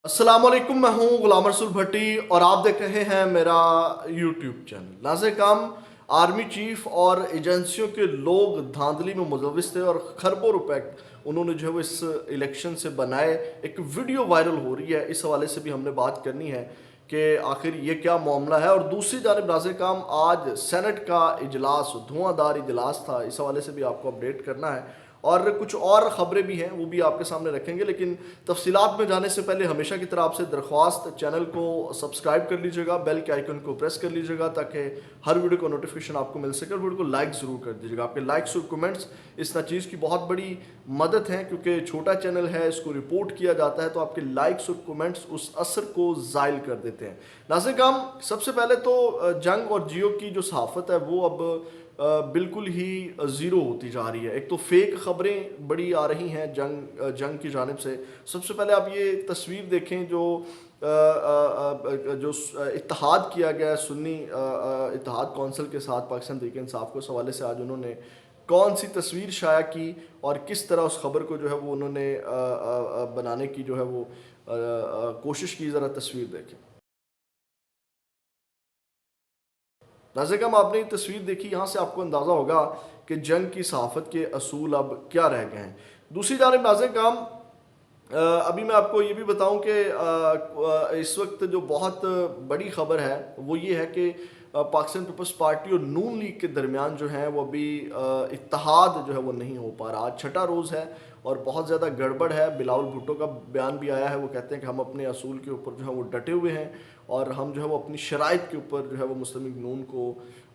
अस्सलाम वालेकुम, मैं हूं गुलाम रसूल भट्टी और आप देख रहे हैं मेरा यूट्यूब चैनल। नाज़े काम आर्मी चीफ और एजेंसियों के लोग धांधली में मुलविस थे और खरबों रुपए उन्होंने जो है वो इस इलेक्शन से बनाए। एक वीडियो वायरल हो रही है, इस हवाले से भी हमने बात करनी है कि आखिर ये क्या मामला है। और दूसरी जानिब नाज़े काम आज सेनेट का इजलास, धुआंधार इजलास था, इस हवाले से भी आपको अपडेट करना है और कुछ और ख़बरें भी हैं वो भी आपके सामने रखेंगे। लेकिन तफसीलात में जाने से पहले हमेशा की तरह आपसे दरख्वास्त, चैनल को सब्सक्राइब कर लीजिएगा, बेल के आइकन को प्रेस कर लीजिएगा ताकि हर वीडियो को नोटिफिकेशन आपको मिल सके। और वीडियो को लाइक ज़रूर कर दीजिएगा, आपके लाइक्स और कमेंट्स इस चीज़ की बहुत बड़ी मदद है क्योंकि छोटा चैनल है, इसको रिपोर्ट किया जाता है तो आपके लाइक्स और कमेंट्स उस असर को ज़ाइल कर देते हैं। नाज़िर काम, सबसे पहले तो जंग और जियो की जो सहाफ़त है वो अब बिल्कुल ही ज़ीरो होती जा रही है। एक तो फेक ख़बरें बड़ी आ रही हैं जंग की जानिब से। सबसे पहले आप ये तस्वीर देखें जो इत्तेहाद किया गया है सुन्नी इत्तेहाद कौंसिल के साथ पाकिस्तान तहरीक इंसाफ को, इस हवाले से आज उन्होंने कौन सी तस्वीर शाया की और किस तरह उस खबर को जो है वो उन्होंने बनाने की जो है वो कोशिश की। ज़रा तस्वीर देखें। नाज़िर हम आपने ये तस्वीर देखी, यहाँ से आपको अंदाज़ा होगा कि जंग की सहाफ़त के असूल अब क्या रह गए हैं। दूसरी जानिब नाज़िर काम, अभी मैं आपको ये भी बताऊं कि इस वक्त जो बहुत बड़ी ख़बर है वो ये है कि पाकिस्तान पीपल्स पार्टी और नून लीग के दरमियान जो है वो अभी इत्तेहाद जो है वो नहीं हो पा रहा। आज छठा रोज़ है और बहुत ज़्यादा गड़बड़ है। बिलावल भुट्टो का बयान भी आया है, वो कहते हैं कि हम अपने असूल के ऊपर जो है वो डटे हुए हैं और हम जो है वो अपनी शराइत के ऊपर जो है वो मुस्लिम लीग नून को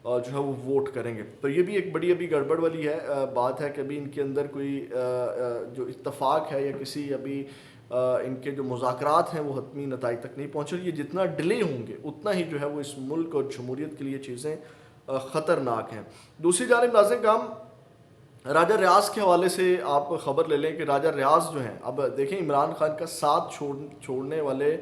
जो है वो वोट करेंगे। तो ये भी एक बड़ी अभी गड़बड़ वाली है बात है कि अभी इनके अंदर कोई जो इत्तफाक है या किसी अभी इनके जो मुज़ाकरात हैं वो हतमी नताइज तक नहीं पहुँचे। ये जितना डिले होंगे उतना ही जो है वो इस मुल्क और जमहूरियत के लिए चीज़ें ख़तरनाक हैं। दूसरी जानिब नाज़िर काम, राजा रियाज के हवाले से आप खबर ले लें कि राजा रियाज जो हैं, अब देखें इमरान खान का साथ छोड़ने वाले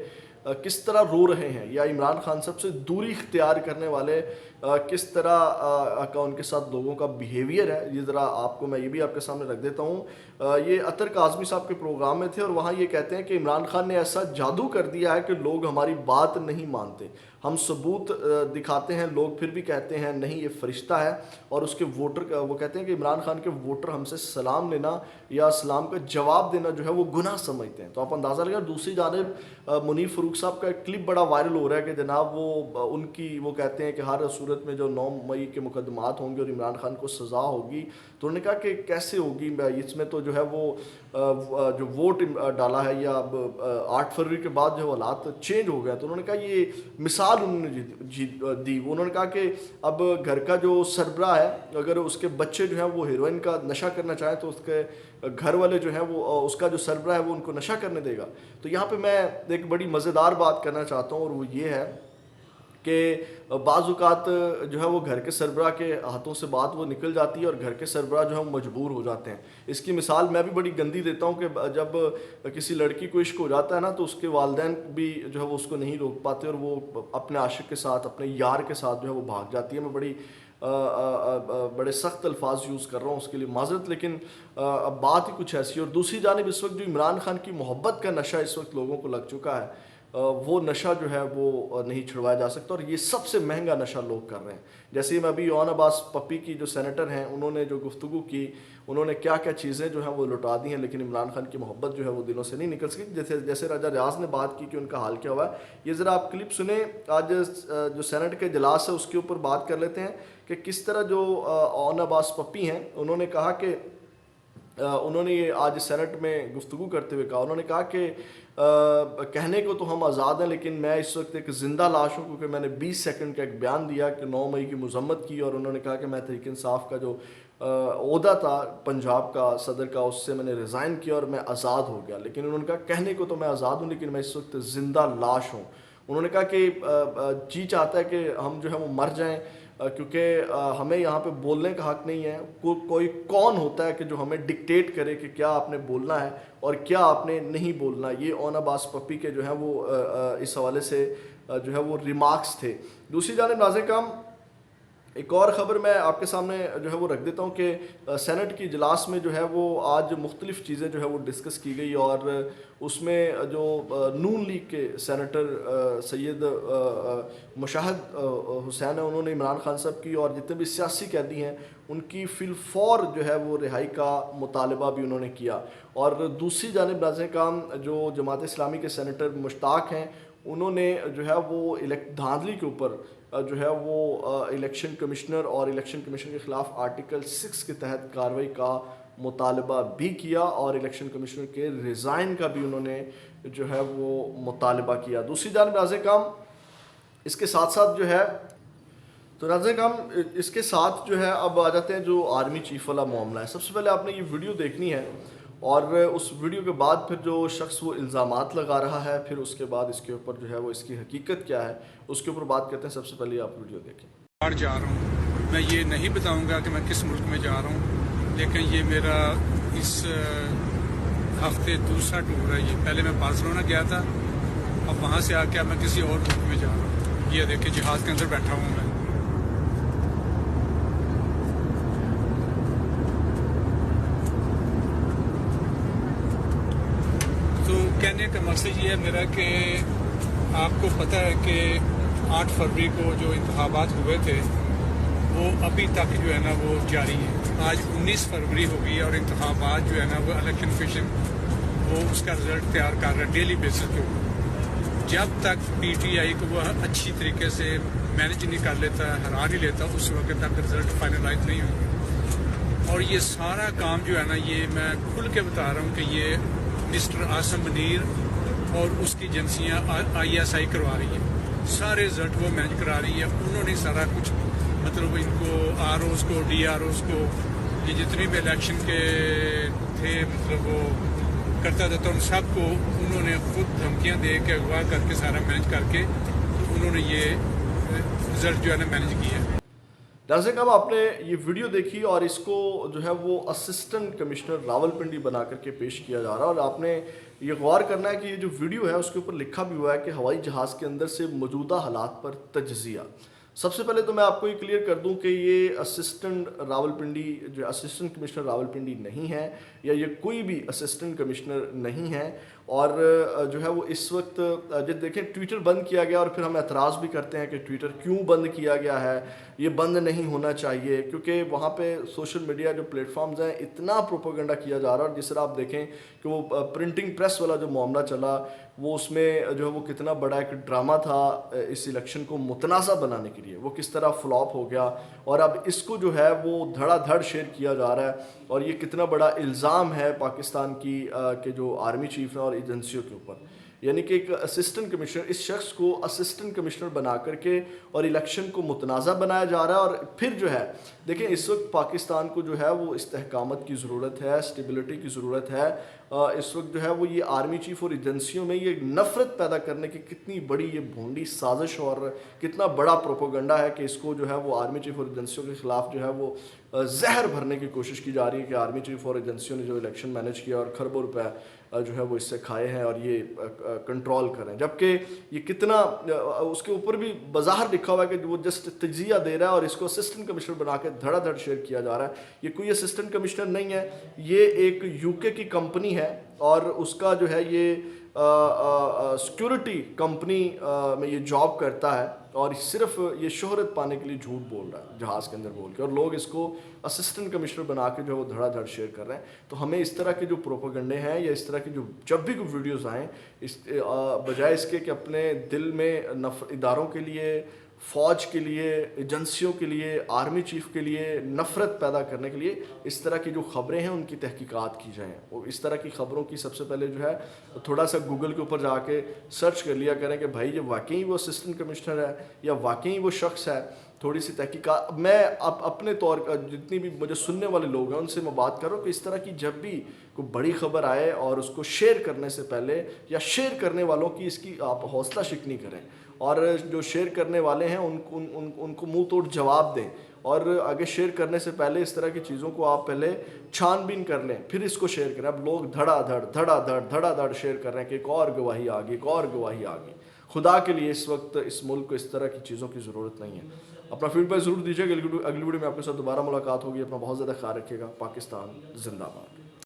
किस तरह रो रहे हैं, या इमरान खान सबसे दूरी इख्तियार करने वाले किस तरह का उनके साथ लोगों का बिहेवियर है। ये ज़रा आपको मैं ये भी आपके सामने रख देता हूँ। ये अतर काज़मी साहब के प्रोग्राम में थे और वहाँ ये कहते हैं कि इमरान खान ने ऐसा जादू कर दिया है कि लोग हमारी बात नहीं मानते, हम सबूत दिखाते हैं, लोग फिर भी कहते हैं नहीं ये फरिश्ता है। और उसके वोटर वो कहते हैं कि इमरान खान के वोटर हमसे सलाम लेना या सलाम का जवाब देना जो है वो गुनाह समझते हैं। तो आप अंदाज़ा लगा। दूसरी जानिब मुनीर फ़ारूक साहब का एक क्लिप बड़ा वायरल हो रहा है कि जनाब वो कहते हैं कि हर सूरत में जो 9 मई के मुकदमात होंगे और इमरान खान को सज़ा होगी। तो उन्होंने कहा कि कैसे होगी, इसमें तो जो है वो जो वोट डाला है या अब 8 फरवरी के बाद जो हालात चेंज हो गया। तो उन्होंने कहा ये मिसाल उन्होंने दी। उन्होंने कहा कि अब घर का जो सरबराह है, अगर उसके बच्चे जो हैं वो हेरोइन का नशा करना चाहें तो उसके घर वाले जो हैं वो उसका जो सरबराह है वो उनको नशा करने देगा। तो यहाँ पे मैं एक बड़ी मज़ेदार बात करना चाहता हूँ और वो ये है कि बाज़-औक़ात जो है वो घर के सरबराह के हाथों से बात वो निकल जाती है और घर के सरबराह जो है वो मजबूर हो जाते हैं। इसकी मिसाल मैं भी बड़ी गंदी देता हूँ कि जब किसी लड़की को इश्क हो जाता है ना तो उसके वालिदैन भी जो है वो उसको नहीं रोक पाते और वो अपने आशिक के साथ, अपने यार के साथ जो है वो भाग जाती है। मैं बड़े सख्त अल्फाज यूज़ कर रहा हूँ, उसके लिए माज़रत, लेकिन अब बात ही कुछ ऐसी है। और दूसरी जानिब इस वक्त जो इमरान खान की मोहब्बत का नशा इस वक्त लोगों को लग चुका है, वो नशा जो है वो नहीं छुड़वाया जा सकता और ये सबसे महंगा नशा लोग कर रहे हैं। जैसे मैं अभी ओन अब्बास पप्पी की जो सेनेटर हैं उन्होंने जो गुफ्तगू की, उन्होंने क्या क्या चीज़ें जो हैं वो लुटा दी हैं, लेकिन इमरान खान की मोहब्बत जो है वो दिलों से नहीं निकल सकी। जैसे राजा रियाज ने बात की कि उनका हाल क्या हुआ है, ये ज़रा आप क्लिप सुने। आज जो सेनेट के इजलास है उसके ऊपर बात कर लेते हैं कि किस तरह जो ओन अब्बास पप्पी हैं उन्होंने कहा कि उन्होंने ये आज सेनेट में गुफ्तगू करते हुए कहा, उन्होंने कहा कि कहने को तो हम आज़ाद हैं लेकिन मैं इस वक्त एक ज़िंदा लाश हूँ क्योंकि मैंने 20 सेकंड का एक बयान दिया कि 9 मई की मजम्मत की और उन्होंने कहा कि मैं तहरीक इंसाफ का जो ओहदा था पंजाब का सदर का उससे मैंने रिज़ाइन किया और मैं आज़ाद हो गया। लेकिन उन्होंने कहा कहने को तो मैं आज़ाद हूँ लेकिन मैं इस वक्त ज़िंदा लाश हूँ। उन्होंने कहा कि जी चाहता है कि हम जो है वो मर जाएँ क्योंकि हमें यहाँ पे बोलने का हक़ नहीं है। कोई कौन होता है कि जो हमें डिक्टेट करे कि क्या आपने बोलना है और क्या आपने नहीं बोलना। ये ओन अब्बास पप्पी के जो है वो इस हवाले से जो है वो रिमार्क्स थे। दूसरी जानिब नाज़िर काम, ایک اور خبر میں آپ کے سامنے جو ہے وہ رکھ دیتا ہوں کہ سینٹ کی اجلاس میں جو ہے وہ آج مختلف چیزیں جو ہے وہ ڈسکس کی گئی، اور اس میں جو نون لیگ کے سینیٹر سید مشاہد حسین ہیں، انہوں نے عمران خان صاحب کی اور جتنے بھی سیاسی قیدی ہیں ان کی فی الفور جو ہے وہ رہائی کا مطالبہ بھی انہوں نے کیا۔ اور دوسری جانب ناظرین کرام، جو جماعت اسلامی کے سینیٹر مشتاق ہیں، انہوں نے جو ہے وہ دھاندلی کے اوپر جو ہے وہ الیکشن کمشنر اور الیکشن کمیشن کے خلاف آرٹیکل 6 کے تحت کارروائی کا مطالبہ بھی کیا، اور الیکشن کمشنر کے ریزائن کا بھی انہوں نے جو ہے وہ مطالبہ کیا۔ دوسری جانب ناظرین کرام، اس کے ساتھ ساتھ جو ہے تو ناظرین کرام اس کے ساتھ جو ہے اب آ جاتے ہیں جو آرمی چیف والا معاملہ ہے۔ سب سے پہلے آپ نے یہ ویڈیو دیکھنی ہے، اور اس ویڈیو کے بعد پھر جو شخص وہ الزامات لگا رہا ہے، پھر اس کے بعد اس کے اوپر جو ہے وہ اس کی حقیقت کیا ہے اس کے اوپر بات کرتے ہیں۔ سب سے پہلے آپ ویڈیو دیکھیں۔ باہر جا رہا ہوں، میں یہ نہیں بتاؤں گا کہ میں کس ملک میں جا رہا ہوں، لیکن یہ میرا اس ہفتے دوسرا ٹور ہے۔ یہ پہلے میں بارسلونا گیا تھا، اب وہاں سے آ کے میں کسی اور ملک میں جا رہا ہوں۔ یہ دیکھیں جہاز کے اندر بیٹھا ہوں میں۔ تو کہنے کا مقصد یہ ہے میرا کہ آپ کو پتہ ہے کہ 8 فروری کو جو انتخابات ہوئے تھے وہ ابھی تک جو ہے نا وہ جاری ہے۔ آج 19 فروری ہوگی اور انتخابات جو ہے نا وہ الیکشن کمیشن وہ اس کا رزلٹ تیار کر رہا ہے ڈیلی بیسس پہ۔ جب تک پی ٹی آئی کو وہ اچھی طریقے سے مینیج نہیں کر لیتا، ہرا نہیں لیتا، اس وقت تک رزلٹ فائنلائز نہیں ہوگا۔ اور یہ سارا کام جو ہے نا یہ میں کھل کے بتا رہا ہوں کہ یہ مسٹر عاصم منیر اور اس کی ایجنسیاں آئی ایس آئی کروا رہی ہیں، سارے رزلٹ وہ مینج کرا رہی ہے۔ انہوں نے سارا کچھ مطلب ان کو آر اوز کو، ڈی آر اوز کو، یہ جتنے بھی الیکشن کے تھے مطلب وہ کرتا تھا، تو ان سب کو انہوں نے خود دھمکیاں دے کے اغوا کر کے سارا مینج کر کے انہوں نے یہ رزلٹ جو ہے نا مینج کیا ہے۔ ناظرین کرام، آپ نے یہ ویڈیو دیکھی اور اس کو جو ہے وہ اسسٹنٹ کمشنر راولپنڈی بنا کر کے پیش کیا جا رہا ہے، اور آپ نے یہ غور کرنا ہے کہ یہ جو ویڈیو ہے اس کے اوپر لکھا بھی ہوا ہے کہ ہوائی جہاز کے اندر سے موجودہ حالات پر تجزیہ۔ سب سے پہلے تو میں آپ کو یہ کلیئر کر دوں کہ یہ اسسٹنٹ کمشنر راولپنڈی نہیں ہے، یا یہ کوئی بھی اسسٹنٹ کمشنر نہیں ہے۔ اور جو ہے وہ اس وقت جب دیکھیں ٹویٹر بند کیا گیا، اور پھر ہم اعتراض بھی کرتے ہیں کہ ٹویٹر کیوں بند کیا گیا ہے، یہ بند نہیں ہونا چاہیے، کیونکہ وہاں پہ سوشل میڈیا جو پلیٹ فارمز ہیں اتنا پروپیگنڈا کیا جا رہا ہے۔ اور جس طرح آپ دیکھیں کہ وہ پرنٹنگ پریس والا جو معاملہ چلا، وہ اس میں جو ہے وہ کتنا بڑا ایک ڈرامہ تھا اس الیکشن کو متنازع بنانے کے لیے، وہ کس طرح فلاپ ہو گیا، اور اب اس کو جو ہے وہ دھڑا دھڑ شیئر کیا جا رہا ہے۔ اور یہ کتنا بڑا الزام ہے پاکستان کی کہ جو آرمی چیف ہیں اور ایجنسیوں کے اوپر، یعنی کہ ایک اسسٹنٹ کمشنر، اس شخص کو اسسٹنٹ کمشنر بنا کر کے اور الیکشن کو متنازع بنایا جا رہا ہے۔ اور پھر جو ہے دیکھیں اس وقت پاکستان کو جو ہے وہ استحکامت کی ضرورت ہے، اسٹیبلٹی کی ضرورت ہے۔ اس وقت جو ہے وہ یہ آرمی چیف اور ایجنسیوں میں یہ نفرت پیدا کرنے کی کتنی بڑی یہ بھونڈی سازش اور کتنا بڑا پروپوگنڈا ہے کہ اس کو جو ہے وہ آرمی چیف اور ایجنسیوں کے خلاف جو ہے وہ زہر بھرنے کی کوشش کی جا رہی ہے کہ آرمی چیف اور ایجنسیوں نے جو الیکشن مینیج کیا اور کھربوں روپے جو ہے وہ اس سے کھائے ہیں اور یہ کنٹرول کریں، جبکہ یہ کتنا اس کے اوپر بھی بظاہر لکھا ہوا ہے کہ وہ جسٹ تجزیہ دے رہا ہے اور اس کو اسسٹنٹ کمشنر بنا کے دھڑا دھڑ شیئر کیا جا رہا ہے۔ یہ کوئی اسسٹنٹ کمشنر نہیں ہے، یہ ایک یو کے کی کمپنی ہے، اور اس کا جو ہے یہ سیکورٹی کمپنی میں یہ جاب کرتا ہے، اور صرف یہ شہرت پانے کے لیے جھوٹ بول رہا ہے جہاز کے اندر بول کے، اور لوگ اس کو اسسٹنٹ کمشنر بنا کے جو ہے وہ دھڑا دھڑ شیئر کر رہے ہیں۔ تو ہمیں اس طرح کے جو پروپیگنڈے ہیں یا اس طرح کی جو جب بھی کوئی ویڈیوز آئیں، بجائے اس کے کہ اپنے دل میں اداروں کے لیے، فوج کے لیے، ایجنسیوں کے لیے، آرمی چیف کے لیے نفرت پیدا کرنے کے لیے اس طرح کی جو خبریں ہیں ان کی تحقیقات کی جائیں، اور اس طرح کی خبروں کی سب سے پہلے جو ہے تھوڑا سا گوگل کے اوپر جا کے سرچ کر لیا کریں کہ بھائی یہ واقعی وہ اسسٹنٹ کمشنر ہے یا واقعی وہ شخص ہے۔ تھوڑی سی تحقیقات، میں اپنے طور کا جتنی بھی مجھے سننے والے لوگ ہیں ان سے میں بات کر رہا ہوں کہ اس طرح کی جب بھی کوئی بڑی خبر آئے اور اس کو شیئر کرنے سے پہلے یا شیئر کرنے والوں کی اس کی آپ حوصلہ شکنی کریں، اور جو شیئر کرنے والے ہیں ان کو منہ توڑ جواب دیں، اور آگے شیئر کرنے سے پہلے اس طرح کی چیزوں کو آپ پہلے چھان بین کر لیں پھر اس کو شیئر کریں۔ اب لوگ دھڑا دھڑ شیئر کر رہے ہیں کہ ایک اور گواہی آ گئی، ایک اور گواہی آ گئی۔ خدا کے لیے اس وقت اس ملک کو اس طرح کی چیزوں کی ضرورت نہیں ہے۔ اپنا فیڈ بیک ضرور دیجیے گا. اگلی ویڈیو میں آپ کے ساتھ دوبارہ ملاقات ہوگی. اپنا بہت زیادہ خیال رکھیے گا. پاکستان زندہ باد.